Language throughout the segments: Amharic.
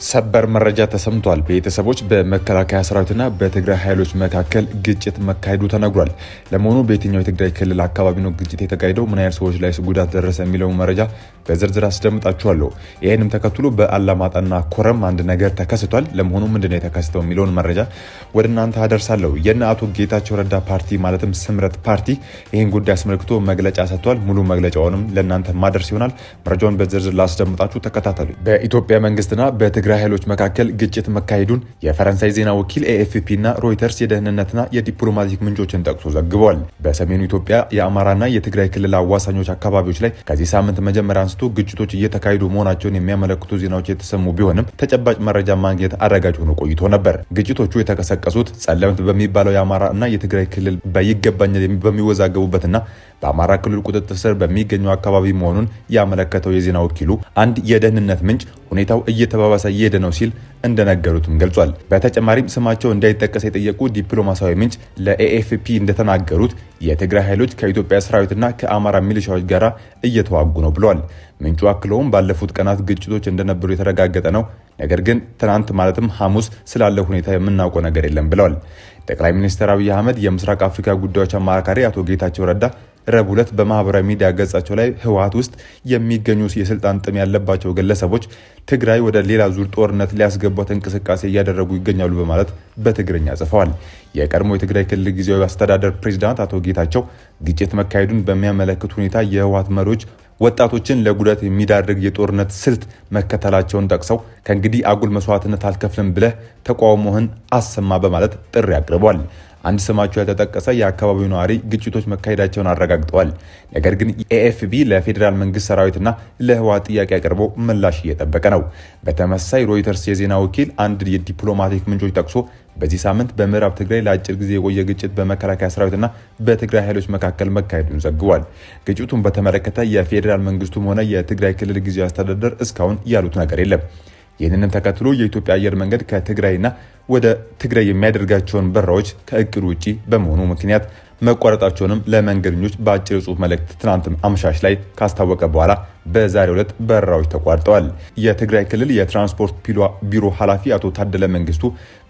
ሰበር መረጃ ተሰምቷል። ቤተሰቦች በመከላከያ ሰራዊትና በትግራይ ኃይሎች መካከል ግጭት መካሄዱ ተነግሯል። ለመሆኑ በየትኛው የትግራይ ክልል አካባቢ ነው ግጭት የተካሄደው? ምን ያህል ሰዎች ላይ ጉዳት ደረሰ የሚለው መረጃ በዝርዝር አስደምጣችኋለሁ። ይህንም ተከትሎ በአላማጣና ኮረም አንድ ነገር ተከስቷል። ለመሆኑ ምንድነው የተከሰተው የሚለውን መረጃ ወደ እናንተ አደርሳለሁ። የነ አቶ ጌታቸው ረዳ ፓርቲ ማለትም ስምረት ፓርቲ ይህን ጉዳይ አስመልክቶ መግለጫ ሰጥቷል። ሙሉ መግለጫውንም ለእናንተ ማደርስ ይሆናል። መረጃውን በዝርዝር ላስደምጣችሁ ተከታተሉ። በኢትዮጵያ መንግስትና በትግራይ ኃይሎች መካከል ግጭት መካሄዱን የፈረንሳይ ዜና ወኪል ኤኤፍፒ እና ሮይተርስ የደህንነትና የዲፕሎማቲክ ምንጮችን ጠቅሶ ዘግበዋል። በሰሜኑ ኢትዮጵያ የአማራና የትግራይ ክልል አዋሳኞች አካባቢዎች ላይ ከዚህ ሳምንት መጀመሪያ አንስቶ ግጭቶች እየተካሄዱ መሆናቸውን የሚያመለክቱ ዜናዎች የተሰሙ ቢሆንም ተጨባጭ መረጃ ማግኘት አዳጋች ሆኖ ቆይቶ ነበር። ግጭቶቹ የተቀሰቀሱት ጸለምት በሚባለው የአማራ እና የትግራይ ክልል በይገባኛል በሚወዛገቡበትና በአማራ ክልል ቁጥጥር ስር በሚገኘው አካባቢ መሆኑን ያመለከተው የዜና ወኪሉ አንድ የደህንነት ምንጭ ሁኔታው እየተባባሰ እየሄደ ነው ሲል እንደነገሩትም ገልጿል። በተጨማሪም ስማቸው እንዳይጠቀስ የጠየቁ ዲፕሎማሲያዊ ምንጭ ለኤኤፍፒ እንደተናገሩት የትግራይ ኃይሎች ከኢትዮጵያ ሰራዊትና ከአማራ ሚሊሻዎች ጋር እየተዋጉ ነው ብለዋል። ምንጩ አክለውም ባለፉት ቀናት ግጭቶች እንደነበሩ የተረጋገጠ ነው፣ ነገር ግን ትናንት ማለትም ሐሙስ ስላለ ሁኔታ የምናውቀው ነገር የለም ብለዋል። ጠቅላይ ሚኒስትር አብይ አህመድ የምስራቅ አፍሪካ ጉዳዮች አማካሪ አቶ ጌታቸው ረዳ ረቡዕ ዕለት በማህበራዊ ሚዲያ ገጻቸው ላይ ህወሓት ውስጥ የሚገኙ የስልጣን ጥም ያለባቸው ግለሰቦች ትግራይ ወደ ሌላ ዙር ጦርነት ሊያስገቧት እንቅስቃሴ እያደረጉ ይገኛሉ በማለት በትግርኛ ጽፈዋል። የቀድሞ የትግራይ ክልል ጊዜያዊ አስተዳደር ፕሬዝዳንት አቶ ጌታቸው ግጭት መካሄዱን በሚያመለክት ሁኔታ የህወሓት መሪዎች ወጣቶችን ለጉዳት የሚዳርግ የጦርነት ስልት መከተላቸውን ጠቅሰው ከእንግዲህ አጉል መስዋዕትነት አልከፍልም ብለህ ተቃውሞህን አሰማ በማለት ጥሪ አቅርበዋል። አንድ ስማቸው ያልተጠቀሰ የአካባቢው ነዋሪ ግጭቶች መካሄዳቸውን አረጋግጠዋል። ነገር ግን ኤኤፍቢ ለፌዴራል መንግስት ሰራዊትና ለህወሓት ጥያቄ አቅርቦ ምላሽ እየጠበቀ ነው። በተመሳሳይ ሮይተርስ የዜና ወኪል አንድ የዲፕሎማቲክ ምንጮች ጠቅሶ በዚህ ሳምንት በምዕራብ ትግራይ ለአጭር ጊዜ የቆየ ግጭት በመከላከያ ሰራዊትና በትግራይ ኃይሎች መካከል መካሄዱን ዘግቧል። ግጭቱን በተመለከተ የፌዴራል መንግስቱም ሆነ የትግራይ ክልል ጊዜያዊ አስተዳደር እስካሁን ያሉት ነገር የለም። ይህንንም ተከትሎ የኢትዮጵያ አየር መንገድ ከትግራይና ወደ ትግራይ የሚያደርጋቸውን በረራዎች ከእቅዱ ውጪ በመሆኑ ምክንያት መቋረጣቸውንም ለመንገደኞች በአጭር ጽሑፍ መልእክት ትናንት አመሻሽ ላይ ካስታወቀ በኋላ በዛሬው ዕለት በረራዎች ተቋርጠዋል። የትግራይ ክልል የትራንስፖርት ቢሮ ኃላፊ አቶ ታደለ መንግስቱ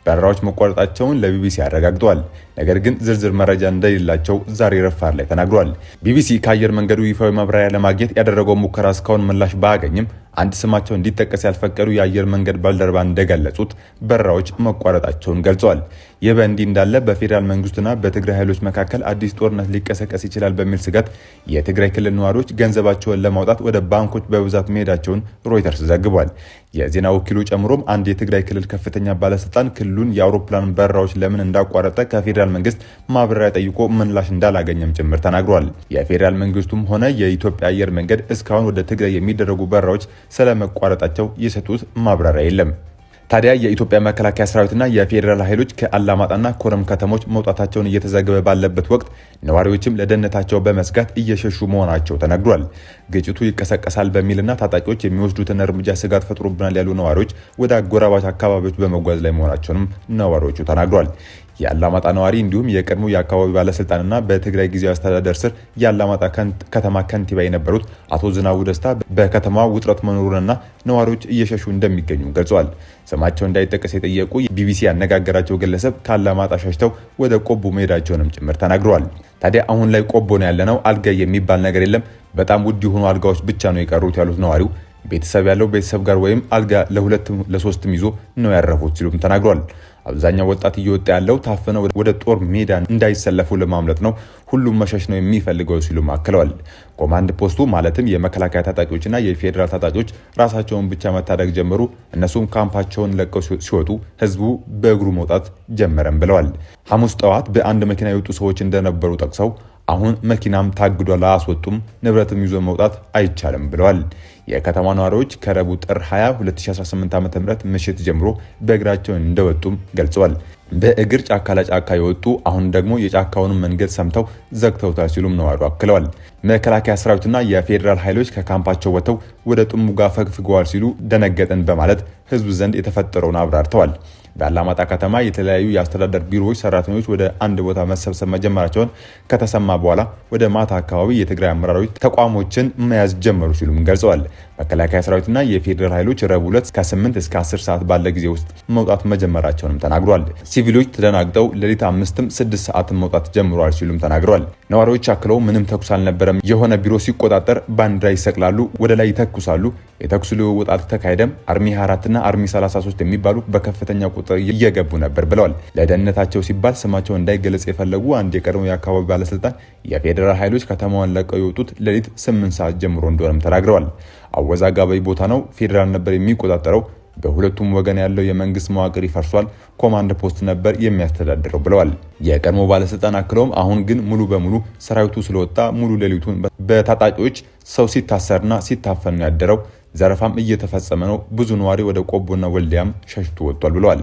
በረራዎች መቋረጣቸውን ለቢቢሲ አረጋግጠዋል። ነገር ግን ዝርዝር መረጃ እንደሌላቸው ዛሬ ረፋድ ላይ ተናግሯል። ቢቢሲ ከአየር መንገዱ ይፋዊ ማብራሪያ ለማግኘት ያደረገው ሙከራ እስካሁን ምላሽ ባያገኝም አንድ ስማቸው እንዲጠቀስ ያልፈቀዱ የአየር መንገድ ባልደረባ እንደገለጹት በረራዎች መቋረጣቸውን ገልጸዋል። ይህ በእንዲህ እንዳለ በፌዴራል መንግስቱና በትግራይ ኃይሎች መካከል አዲስ ጦርነት ሊቀሰቀስ ይችላል በሚል ስጋት የትግራይ ክልል ነዋሪዎች ገንዘባቸውን ለማውጣት ወደ ባንኮች በብዛት መሄዳቸውን ሮይተርስ ዘግቧል። የዜና ወኪሉ ጨምሮም አንድ የትግራይ ክልል ከፍተኛ ባለስልጣን ክልሉን የአውሮፕላን በረራዎች ለምን እንዳቋረጠ ከፌዴራል መንግስት ማብራሪያ ጠይቆ ምላሽ እንዳላገኘም ጭምር ተናግሯል። የፌዴራል መንግስቱም ሆነ የኢትዮጵያ አየር መንገድ እስካሁን ወደ ትግራይ የሚደረጉ በረራዎች ስለመቋረጣቸው የሰጡት ማብራሪያ የለም። ታዲያ የኢትዮጵያ መከላከያ ሰራዊትና የፌዴራል ኃይሎች ከአላማጣና ኮረም ከተሞች መውጣታቸውን እየተዘገበ ባለበት ወቅት ነዋሪዎችም ለደህንነታቸው በመስጋት እየሸሹ መሆናቸው ተነግሯል። ግጭቱ ይቀሰቀሳል በሚልና ታጣቂዎች የሚወስዱትን እርምጃ ስጋት ፈጥሮብናል ያሉ ነዋሪዎች ወደ አጎራባች አካባቢዎች በመጓዝ ላይ መሆናቸውንም ነዋሪዎቹ ተናግሯል። የአላማጣ ነዋሪ እንዲሁም የቀድሞ የአካባቢ ባለስልጣንና በትግራይ ጊዜያዊ አስተዳደር ስር የአላማጣ ከተማ ከንቲባ የነበሩት አቶ ዝናቡ ደስታ በከተማዋ ውጥረት መኖሩንና ነዋሪዎች እየሸሹ እንደሚገኙ ገልጸዋል። ስማቸው እንዳይጠቀስ የጠየቁ ቢቢሲ ያነጋገራቸው ግለሰብ ከአላማጣ ሸሽተው ወደ ቆቦ መሄዳቸውንም ጭምር ተናግረዋል። ታዲያ አሁን ላይ ቆቦ ነው ያለነው፣ አልጋ የሚባል ነገር የለም፣ በጣም ውድ የሆኑ አልጋዎች ብቻ ነው የቀሩት ያሉት ነዋሪው ቤተሰብ ያለው ቤተሰብ ጋር ወይም አልጋ ለሁለትም ለሶስትም ይዞ ነው ያረፉት ሲሉም ተናግረዋል። አብዛኛው ወጣት እየወጣ ያለው ታፍነው ወደ ጦር ሜዳ እንዳይሰለፉ ለማምለጥ ነው፣ ሁሉም መሸሽ ነው የሚፈልገው ሲሉም አክለዋል። ኮማንድ ፖስቱ ማለትም የመከላከያ ታጣቂዎችና የፌዴራል ታጣቂዎች ራሳቸውን ብቻ መታደግ ጀመሩ። እነሱም ካምፓቸውን ለቀው ሲወጡ ህዝቡ በእግሩ መውጣት ጀመረም ብለዋል። ሐሙስ ጠዋት በአንድ መኪና የወጡ ሰዎች እንደነበሩ ጠቅሰው አሁን መኪናም ታግዷል፣ አያስወጡም፣ ንብረትም ይዞ መውጣት አይቻልም ብለዋል። የከተማ ነዋሪዎች ከረቡዕ ጥር 20 2018 ዓ.ም ምሽት ጀምሮ በእግራቸው እንደወጡም ገልጸዋል። በእግር ጫካ ለጫካ የወጡ አሁን ደግሞ የጫካውን መንገድ ሰምተው ዘግተውታል ሲሉም ነዋሪው አክለዋል። መከላከያ ሰራዊትና የፌዴራል ኃይሎች ከካምፓቸው ወጥተው ወደ ጥሙጋ ፈግፍገዋል ሲሉ ደነገጥን በማለት ህዝብ ዘንድ የተፈጠረውን አብራርተዋል። በአላማጣ ከተማ የተለያዩ የአስተዳደር ቢሮዎች ሰራተኞች ወደ አንድ ቦታ መሰብሰብ መጀመራቸውን ከተሰማ በኋላ ወደ ማታ አካባቢ የትግራይ አመራሮች ተቋሞችን መያዝ ጀመሩ ሲሉም ገልጸዋል። መከላከያ ሰራዊትና የፌዴራል ኃይሎች ረቡዕ ዕለት ከ8 እስከ 10 ሰዓት ባለ ጊዜ ውስጥ መውጣት መጀመራቸውንም ተናግሯል። ሲቪሎች ተደናግጠው ሌሊት 5ም 6 ሰዓትም መውጣት ጀምረዋል ሲሉም ተናግረዋል። ነዋሪዎች አክለው ምንም ተኩስ አልነበረም፣ የሆነ ቢሮ ሲቆጣጠር ባንዲራ ይሰቅላሉ፣ ወደ ላይ ይተኩሳሉ። የተኩስ ልውውጥ አልተካሄደም። አርሚ 24 እና አርሚ 33 የሚባሉ በከፍተኛ ቁጥር እየገቡ ነበር ብለዋል። ለደህንነታቸው ሲባል ስማቸው እንዳይገለጽ የፈለጉ አንድ የቀድሞ የአካባቢ ባለስልጣን የፌዴራል ኃይሎች ከተማዋን ለቀው የወጡት ሌሊት 8 ሰዓት ጀምሮ እንደሆነም ተናግረዋል። አወዛጋቢ ቦታ ነው፣ ፌዴራል ነበር የሚቆጣጠረው፣ በሁለቱም ወገን ያለው የመንግስት መዋቅር ይፈርሷል፣ ኮማንድ ፖስት ነበር የሚያስተዳድረው ብለዋል። የቀድሞ ባለስልጣን አክለውም አሁን ግን ሙሉ በሙሉ ሰራዊቱ ስለወጣ ሙሉ ሌሊቱን በታጣቂዎች ሰው ሲታሰርና ሲታፈን ነው ያደረው፣ ዘረፋም እየተፈጸመ ነው፣ ብዙ ነዋሪ ወደ ቆቦና ወልዲያም ሸሽቶ ወጥቷል ብለዋል።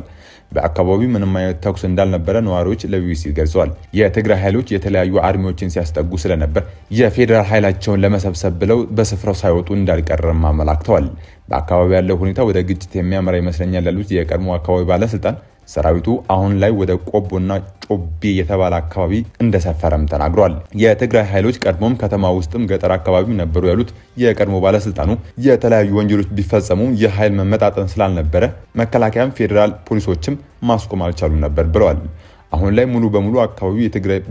በአካባቢው ምንም አይነት ተኩስ እንዳልነበረ ነዋሪዎች ለቢቢሲ ገልጸዋል። የትግራይ ኃይሎች የተለያዩ አርሚዎችን ሲያስጠጉ ስለነበር የፌዴራል ኃይላቸውን ለመሰብሰብ ብለው በስፍራው ሳይወጡ እንዳልቀረም አመላክተዋል። በአካባቢው ያለው ሁኔታ ወደ ግጭት የሚያመራ ይመስለኛል ያሉት የቀድሞ አካባቢ ባለስልጣን ሰራዊቱ አሁን ላይ ወደ ቆቦና ጮቤ የተባለ አካባቢ እንደሰፈረም ተናግሯል። የትግራይ ኃይሎች ቀድሞም ከተማ ውስጥም ገጠር አካባቢ ነበሩ ያሉት የቀድሞ ባለስልጣኑ የተለያዩ ወንጀሎች ቢፈጸሙም የኃይል መመጣጠን ስላልነበረ መከላከያም ፌዴራል ፖሊሶችም ማስቆም አልቻሉም ነበር ብለዋል። አሁን ላይ ሙሉ በሙሉ አካባቢው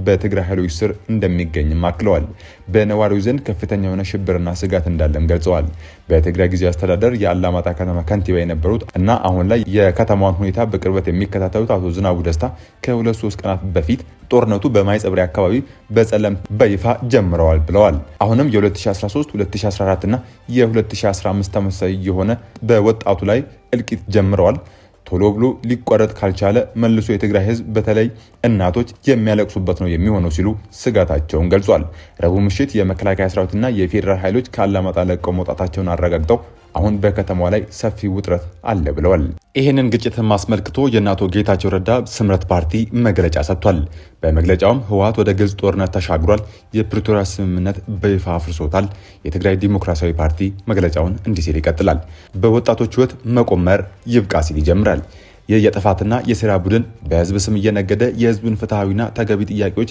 በትግራይ ኃይሎች ስር እንደሚገኝም አክለዋል። በነዋሪው ዘንድ ከፍተኛ የሆነ ሽብርና ስጋት እንዳለም ገልጸዋል። በትግራይ ጊዜያዊ አስተዳደር የአላማጣ ከተማ ከንቲባ የነበሩት እና አሁን ላይ የከተማዋን ሁኔታ በቅርበት የሚከታተሉት አቶ ዝናቡ ደስታ ከ2-3 ቀናት በፊት ጦርነቱ በማይጸብሪ አካባቢ በጸለም በይፋ ጀምረዋል ብለዋል። አሁንም የ2013፣ 2014 እና የ2015 ተመሳሳይ የሆነ በወጣቱ ላይ እልቂት ጀምረዋል። ቶሎ ብሎ ሊቋረጥ ካልቻለ መልሶ የትግራይ ህዝብ በተለይ እናቶች የሚያለቅሱበት ነው የሚሆነው ሲሉ ስጋታቸውን ገልጿል። ረቡዕ ምሽት የመከላከያ ሰራዊትና የፌዴራል ኃይሎች ከአላማጣ ለቀው መውጣታቸውን አረጋግጠው አሁን በከተማዋ ላይ ሰፊ ውጥረት አለ ብለዋል። ይህንን ግጭትን አስመልክቶ የአቶ ጌታቸው ረዳ ስምረት ፓርቲ መግለጫ ሰጥቷል። በመግለጫውም ህወሓት ወደ ግልጽ ጦርነት ተሻግሯል፣ የፕሪቶሪያ ስምምነት በይፋ አፍርሶታል። የትግራይ ዲሞክራሲያዊ ፓርቲ መግለጫውን እንዲህ ሲል ይቀጥላል። በወጣቶች ህይወት መቆመር ይብቃ ሲል ይጀምራል። ይህ የጥፋትና የሴራ ቡድን በህዝብ ስም እየነገደ የህዝብን ፍትሐዊና ተገቢ ጥያቄዎች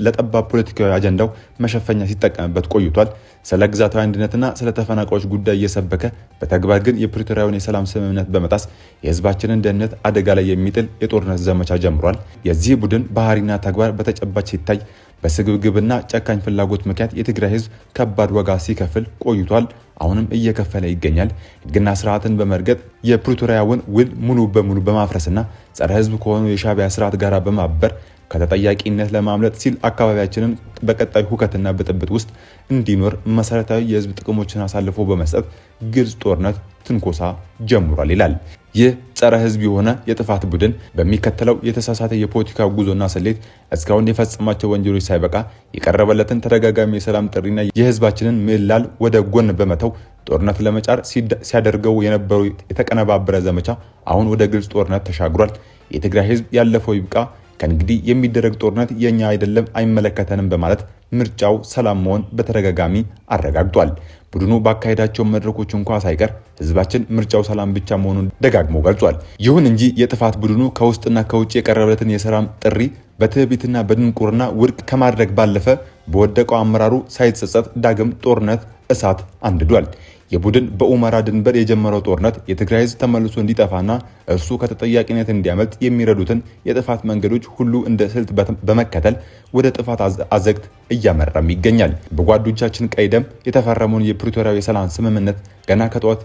ለጠባብ ፖለቲካዊ አጀንዳው መሸፈኛ ሲጠቀምበት ቆይቷል። ስለ ግዛታዊ አንድነትና ስለ ተፈናቃዮች ጉዳይ እየሰበከ በተግባር ግን የፕሪቶሪያውን የሰላም ስምምነት በመጣስ የህዝባችንን ደህንነት አደጋ ላይ የሚጥል የጦርነት ዘመቻ ጀምሯል። የዚህ ቡድን ባህሪና ተግባር በተጨባጭ ሲታይ በስግብግብና ጨካኝ ፍላጎት ምክንያት የትግራይ ህዝብ ከባድ ዋጋ ሲከፍል ቆይቷል። አሁንም እየከፈለ ይገኛል። ህግና ስርዓትን በመርገጥ የፕሪቶሪያውን ውል ሙሉ በሙሉ በማፍረስና ጸረ ህዝብ ከሆኑ የሻዕቢያ ስርዓት ጋር በማበር ከተጠያቂነት ለማምለጥ ሲል አካባቢያችንን በቀጣይ ሁከትና ብጥብጥ ውስጥ እንዲኖር መሰረታዊ የህዝብ ጥቅሞችን አሳልፎ በመስጠት ግልጽ ጦርነት ትንኮሳ ጀምሯል ይላል። ይህ ጸረ ህዝብ የሆነ የጥፋት ቡድን በሚከተለው የተሳሳተ የፖለቲካ ጉዞና ስሌት እስካሁን የፈጸማቸው ወንጀሎች ሳይበቃ የቀረበለትን ተደጋጋሚ የሰላም ጥሪና የህዝባችንን ምላል ወደ ጎን በመተው ጦርነት ለመጫር ሲያደርገው የነበረው የተቀነባበረ ዘመቻ አሁን ወደ ግልጽ ጦርነት ተሻግሯል። የትግራይ ህዝብ ያለፈው ይብቃ፣ ከእንግዲህ የሚደረግ ጦርነት የኛ አይደለም፣ አይመለከተንም በማለት ምርጫው ሰላም መሆን በተደጋጋሚ አረጋግጧል። ቡድኑ ባካሄዳቸው መድረኮች እንኳ ሳይቀር ህዝባችን ምርጫው ሰላም ብቻ መሆኑን ደጋግሞ ገልጿል። ይሁን እንጂ የጥፋት ቡድኑ ከውስጥና ከውጭ የቀረበለትን የሰላም ጥሪ በትዕቢትና በድንቁርና ውድቅ ከማድረግ ባለፈ በወደቀው አመራሩ ሳይጸጸት ዳግም ጦርነት እሳት አንድዷል። የቡድን በኡመራ ድንበር የጀመረው ጦርነት የትግራይ ህዝብ ተመልሶ እንዲጠፋና እርሱ ከተጠያቂነት እንዲያመልጥ የሚረዱትን የጥፋት መንገዶች ሁሉ እንደ ስልት በመከተል ወደ ጥፋት አዘቅት እያመራም ይገኛል። በጓዶቻችን ቀይ ደም የተፈረመውን የፕሪቶሪያው የሰላም ስምምነት ገና ከጠዋት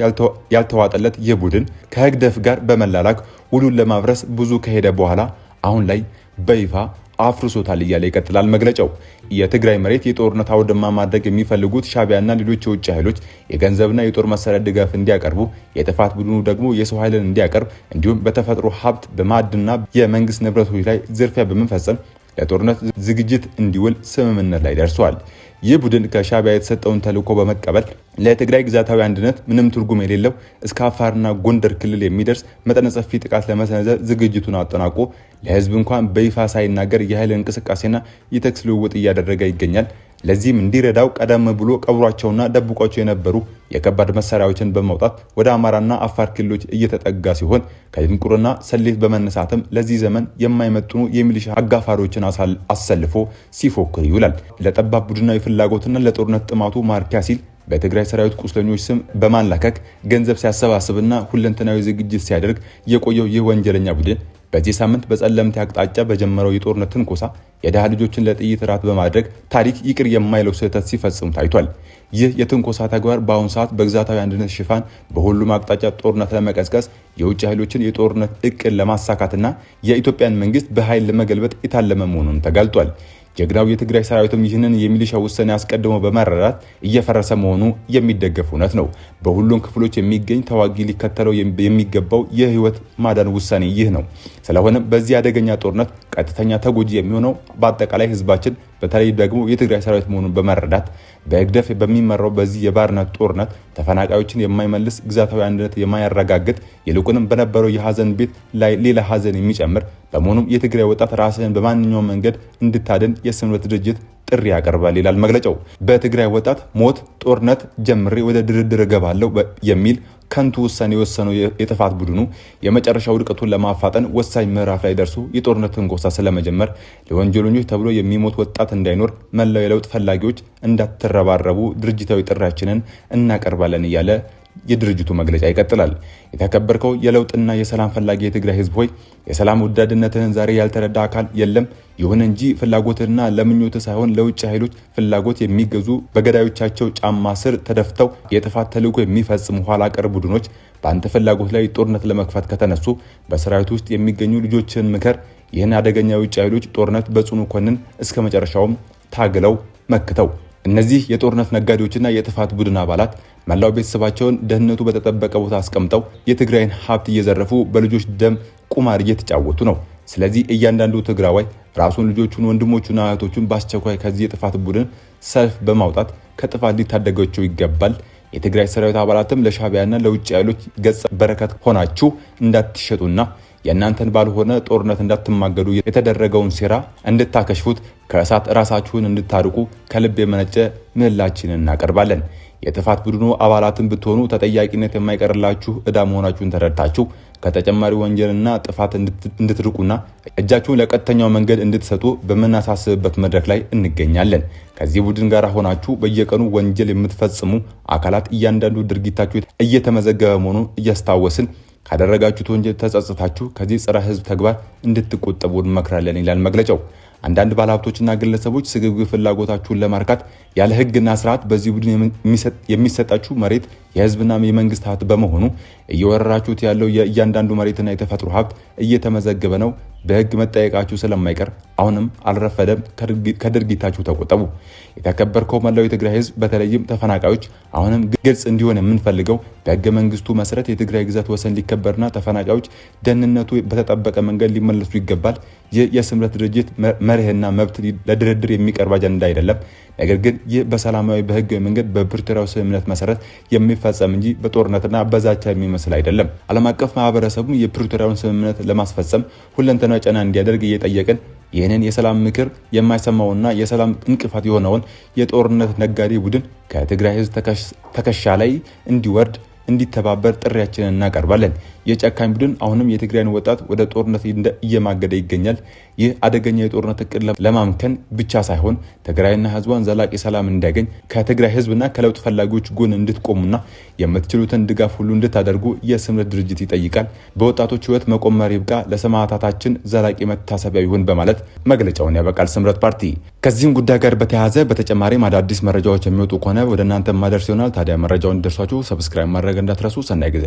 ያልተዋጠለት ይህ ቡድን ከህግደፍ ጋር በመላላክ ውሉን ለማፍረስ ብዙ ከሄደ በኋላ አሁን ላይ በይፋ አፍርሶታል እያለ ይቀጥላል መግለጫው። የትግራይ መሬት የጦርነት አውድማ ማድረግ የሚፈልጉት ሻዕቢያና ሌሎች የውጭ ኃይሎች የገንዘብና የጦር መሳሪያ ድጋፍ እንዲያቀርቡ፣ የጥፋት ቡድኑ ደግሞ የሰው ኃይልን እንዲያቀርብ እንዲሁም በተፈጥሮ ሀብት በማዕድንና የመንግስት ንብረቶች ላይ ዝርፊያ በመፈጸም ለጦርነት ዝግጅት እንዲውል ስምምነት ላይ ደርሷል። ይህ ቡድን ከሻዕቢያ የተሰጠውን ተልዕኮ በመቀበል ለትግራይ ግዛታዊ አንድነት ምንም ትርጉም የሌለው እስከ አፋርና ጎንደር ክልል የሚደርስ መጠነ ሰፊ ጥቃት ለመሰንዘር ዝግጅቱን አጠናቆ ለህዝብ እንኳን በይፋ ሳይናገር የኃይል እንቅስቃሴና የተኩስ ልውውጥ እያደረገ ይገኛል። ለዚህም እንዲረዳው ቀደም ብሎ ቀብሯቸውና ደብቋቸው የነበሩ የከባድ መሳሪያዎችን በማውጣት ወደ አማራና አፋር ክልሎች እየተጠጋ ሲሆን ከድንቁርና ሰሌት በመነሳትም ለዚህ ዘመን የማይመጥኑ የሚሊሻ አጋፋሪዎችን አሰልፎ ሲፎክር ይውላል። ለጠባብ ቡድናዊ ፍላጎትና ለጦርነት ጥማቱ ማርኪያ ሲል በትግራይ ሰራዊት ቁስለኞች ስም በማላከክ ገንዘብ ሲያሰባስብና ሁለንተናዊ ዝግጅት ሲያደርግ የቆየው ይህ ወንጀለኛ ቡድን በዚህ ሳምንት በጸለምት አቅጣጫ በጀመረው የጦርነት ትንኮሳ የደሃ ልጆችን ለጥይት ራት በማድረግ ታሪክ ይቅር የማይለው ስህተት ሲፈጽም ታይቷል። ይህ የትንኮሳ ተግባር በአሁኑ ሰዓት በግዛታዊ አንድነት ሽፋን በሁሉም አቅጣጫ ጦርነት ለመቀስቀስ የውጭ ኃይሎችን የጦርነት እቅድ ለማሳካትና የኢትዮጵያን መንግስት በኃይል ለመገልበጥ የታለመ መሆኑን ተጋልጧል። ጀግናው የትግራይ ሰራዊትም ይህንን የሚሊሻ ውሳኔ አስቀድሞ በመረዳት እየፈረሰ መሆኑ የሚደገፍ እውነት ነው። በሁሉም ክፍሎች የሚገኝ ተዋጊ ሊከተለው የሚገባው የህይወት ማዳን ውሳኔ ይህ ነው። ስለሆነም በዚህ አደገኛ ጦርነት ቀጥተኛ ተጎጂ የሚሆነው በአጠቃላይ ህዝባችን በተለይ ደግሞ የትግራይ ሰራዊት መሆኑን በመረዳት በህግደፍ በሚመራው በዚህ የባርነት ጦርነት ተፈናቃዮችን የማይመልስ ግዛታዊ አንድነት የማያረጋግጥ ይልቁንም በነበረው የሀዘን ቤት ላይ ሌላ ሀዘን የሚጨምር በመሆኑም የትግራይ ወጣት ራስህን በማንኛውም መንገድ እንድታድን የስምረት ድርጅት ጥሪ ያቀርባል ይላል መግለጫው። በትግራይ ወጣት ሞት ጦርነት ጀምሬ ወደ ድርድር እገባለሁ የሚል ከንቱ ውሳኔ የወሰነው የጥፋት ቡድኑ የመጨረሻው ውድቀቱን ለማፋጠን ወሳኝ ምዕራፍ ላይ ደርሶ የጦርነት ትንኮሳ ስለመጀመር ለወንጀለኞች ተብሎ የሚሞት ወጣት እንዳይኖር መላው የለውጥ ፈላጊዎች እንዳትረባረቡ ድርጅታዊ ጥሪያችንን እናቀርባለን እያለ የድርጅቱ መግለጫ ይቀጥላል። የተከበርከው የለውጥና የሰላም ፈላጊ የትግራይ ህዝብ ሆይ የሰላም ወዳድነትህን ዛሬ ያልተረዳ አካል የለም። ይሁን እንጂ ፍላጎትና ለምኞት ሳይሆን ለውጭ ኃይሎች ፍላጎት የሚገዙ በገዳዮቻቸው ጫማ ስር ተደፍተው የጥፋት ተልዕኮ የሚፈጽሙ ኋላ ቀር ቡድኖች በአንተ ፍላጎት ላይ ጦርነት ለመክፈት ከተነሱ በሰራዊት ውስጥ የሚገኙ ልጆችን ምከር። ይህን አደገኛ የውጭ ኃይሎች ጦርነት በጽኑ ኮንን እስከ መጨረሻውም ታግለው መክተው። እነዚህ የጦርነት ነጋዴዎችና የጥፋት ቡድን አባላት መላው ቤተሰባቸውን ደህንነቱ በተጠበቀ ቦታ አስቀምጠው የትግራይን ሀብት እየዘረፉ በልጆች ደም ቁማር እየተጫወቱ ነው። ስለዚህ እያንዳንዱ ትግራዋይ ራሱን፣ ልጆቹን፣ ወንድሞቹና እህቶቹን በአስቸኳይ ከዚህ የጥፋት ቡድን ሰልፍ በማውጣት ከጥፋት ሊታደጋቸው ይገባል። የትግራይ ሰራዊት አባላትም ለሻዕቢያና ለውጭ ኃይሎች ገጸ በረከት ሆናችሁ እንዳትሸጡና የእናንተን ባልሆነ ጦርነት እንዳትማገዱ የተደረገውን ሴራ እንድታከሽፉት ከእሳት ራሳችሁን እንድታርቁ ከልብ የመነጨ ምህላችንን እናቀርባለን። የጥፋት ቡድኑ አባላትን ብትሆኑ ተጠያቂነት የማይቀርላችሁ ዕዳ መሆናችሁን ተረድታችሁ ከተጨማሪ ወንጀልና ጥፋት እንድትርቁና እጃችሁን ለቀጥተኛው መንገድ እንድትሰጡ በምናሳስብበት መድረክ ላይ እንገኛለን። ከዚህ ቡድን ጋር ሆናችሁ በየቀኑ ወንጀል የምትፈጽሙ አካላት እያንዳንዱ ድርጊታችሁ እየተመዘገበ መሆኑን እያስታወስን ካደረጋችሁት ወንጀል ተጸጽታችሁ ከዚህ ጸረ ህዝብ ተግባር እንድትቆጠቡ እንመክራለን ይላል መግለጫው። አንዳንድ ባለሀብቶችና ግለሰቦች ስግብግብ ፍላጎታችሁን ለማርካት ያለ ህግና ስርዓት በዚህ ቡድን የሚሰጣችሁ መሬት የህዝብና የመንግስት ሀብት በመሆኑ እየወረራችሁት ያለው የእያንዳንዱ መሬትና የተፈጥሮ ሀብት እየተመዘገበ ነው። በህግ መጠየቃችሁ ስለማይቀር አሁንም አልረፈደም፣ ከድርጊታችሁ ተቆጠቡ። የተከበርከው መላው የትግራይ ህዝብ በተለይም ተፈናቃዮች አሁንም ግልጽ እንዲሆን የምንፈልገው በህገ መንግስቱ መሰረት የትግራይ ግዛት ወሰን ሊከበርና ተፈናቃዮች ደህንነቱ በተጠበቀ መንገድ ሊመለሱ ይገባል። ይህ የስምረት ድርጅት መርህና መብት ለድርድር የሚቀርብ አጀንዳ አይደለም። ነገር ግን ይህ በሰላማዊ በህጋዊ መንገድ በፕሪቶሪያው ስምምነት መሰረት የሚፈጸም እንጂ በጦርነትና በዛቻ የሚመስል አይደለም። ዓለም አቀፍ ማህበረሰቡም የፕሪቶሪያውን ስምምነት ለማስፈጸም ሁለንተናዊ ጫና እንዲያደርግ እየጠየቅን ይህንን የሰላም ምክር የማይሰማውና የሰላም እንቅፋት የሆነውን የጦርነት ነጋዴ ቡድን ከትግራይ ህዝብ ትከሻ ላይ እንዲወርድ እንዲተባበር ጥሪያችንን እናቀርባለን። የጨካኝ ቡድን አሁንም የትግራይን ወጣት ወደ ጦርነት እየማገደ ይገኛል። ይህ አደገኛ የጦርነት እቅድ ለማምከን ብቻ ሳይሆን ትግራይና ህዝቧን ዘላቂ ሰላም እንዲያገኝ ከትግራይ ህዝብና ከለውጥ ፈላጊዎች ጎን እንድትቆሙና የምትችሉትን ድጋፍ ሁሉ እንድታደርጉ የስምረት ድርጅት ይጠይቃል። በወጣቶች ህይወት መቆመር ይብቃ፣ ለሰማዕታታችን ዘላቂ መታሰቢያ ይሁን በማለት መግለጫውን ያበቃል ስምረት ፓርቲ። ከዚህም ጉዳይ ጋር በተያያዘ በተጨማሪም አዳዲስ መረጃዎች የሚወጡ ከሆነ ወደ እናንተ ማድረስ ይሆናል። ታዲያ መረጃውን እንዲደርሷችሁ ሰብስክራይብ ማድረግ እንዳትረሱ። ሰናይ ጊዜ